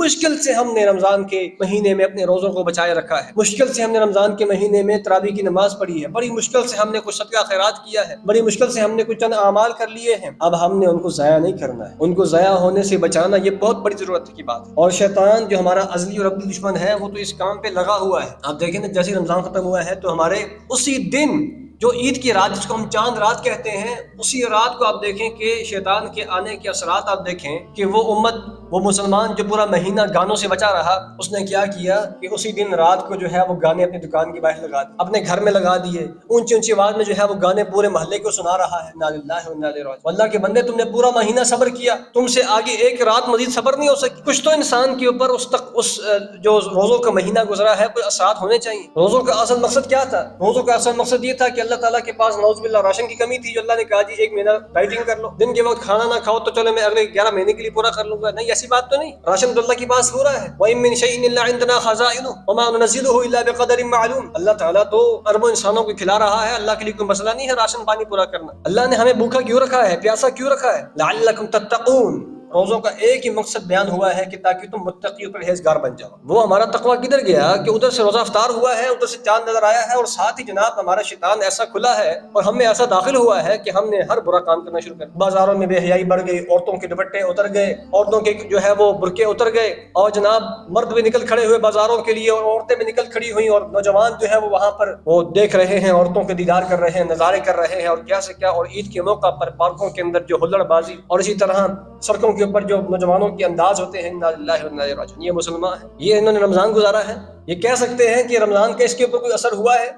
مشکل سے ہم نے رمضان کے مہینے میں اپنے روزوں کو بچائے رکھا ہے، مشکل سے ہم نے رمضان کے مہینے میں تراویح کی نماز پڑھی ہے، بڑی مشکل سے ہم نے کچھ صدقہ خیرات کیا ہے، بڑی مشکل سے ہم نے کچھ چند اعمال کر لیے ہیں، اب ہم نے ان کو ضائع نہیں کرنا ہے، ان کو ضائع ہونے سے بچانا یہ بہت بڑی ضرورت کی بات ہے۔ اور شیطان جو ہمارا ازلی اور ابدی دشمن ہے وہ تو اس کام پہ لگا ہوا ہے۔ آپ دیکھیں نا، جیسے رمضان ختم ہوا ہے تو ہمارے اسی دن جو عید کی رات جس کو ہم چاند رات کہتے ہیں، اسی رات کو آپ دیکھیں کہ شیطان کے آنے کے اثرات آپ دیکھیں کہ وہ امت، وہ مسلمان جو پورا مہینہ گانوں سے بچا رہا، اس نے کیا کیا کہ اسی دن رات کو جو ہے وہ گانے اپنی دکان کے باہر لگا دیے، اپنے گھر میں لگا دیے، اونچی اونچی آواز میں جو ہے وہ گانے پورے محلے کو سنا رہا ہے۔ انا للہ و انا الیہ راجعون۔ اللہ کے بندے، تم نے پورا مہینہ صبر کیا، تم سے آگے ایک رات مزید صبر نہیں ہو سکی؟ کچھ تو انسان کے اوپر اس جو روزوں کا مہینہ گزرا ہے کوئی اثرات ہونے چاہیے۔ روزوں کا اصل مقصد کیا تھا؟ روزوں کا اصل مقصد یہ تھا کہ اللہ تعالیٰ کے پاس نعوذ باللہ راشن کی کمی تھی، جو اللہ نے کہا جی ایک مہینہ ڈائٹنگ کر لو، دن کے وقت کھانا نہ کھاؤ تو چلو میں اگلے 11 مہینے کے لیے پورا کر لوں گا۔ نہیں، ایسی بات تو نہیں، راشن تو اللہ کے پاس ہو رہا ہے۔ وَإِن مِّن شَيْءٍ إِلَّا عِندَنَا خَزَائِنُهُ وَمَا نُنَزِّلُهُ إِلَّا بِقَدَرٍ مَّعْلُومٍ۔ اللہ تعالیٰ تو اربوں انسانوں کو کھلا رہا ہے، اللہ کے لیے کوئی مسئلہ نہیں ہے راشن پانی پورا کرنا۔ اللہ نے ہمیں بھوکا کیوں رکھا ہے، پیاسا کیوں رکھا ہے؟ لَعَلَّكُمْ تَتَّقُونَ۔ روزوں کا ایک ہی مقصد بیان ہوا ہے کہ تاکہ تم متقی اور پرہیزگار بن جاؤ۔ وہ ہمارا تقویٰ کدھر گیا کہ ادھر سے روزہ افطار ہوا ہے، ادھر سے چاند نظر آیا ہے، اور ساتھ ہی جناب ہمارا شیطان ایسا کھلا ہے اور ہم میں ایسا داخل ہوا ہے کہ ہم نے ہر برا کام کرنا شروع کر دیا۔ بازاروں میں بے حیائی بڑھ گئی، عورتوں کے دوپٹے اتر گئے، عورتوں کے جو ہے وہ برقعے اتر گئے، اور جناب مرد بھی نکل کھڑے ہوئے بازاروں کے لیے اور عورتیں بھی نکل کھڑی ہوئی، اور نوجوان جو ہے وہ وہاں پر وہ دیکھ رہے ہیں، عورتوں کے دیدار کر رہے ہیں، نظارے کر رہے ہیں، اور کیا سے کیا۔ اور عید کے موقع پر پارکوں کے اندر جو ہلڑ بازی اور اسی طرح سڑکوں کے اوپر جو نوجوانوں کے انداز ہوتے ہیں، انا للہ و انا الیہ راجعون۔ یہ مسلمان ہیں، یہ انہوں نے رمضان گزارا ہے، یہ کہہ سکتے ہیں کہ رمضان کا اس کے اوپر کوئی اثر ہوا ہے؟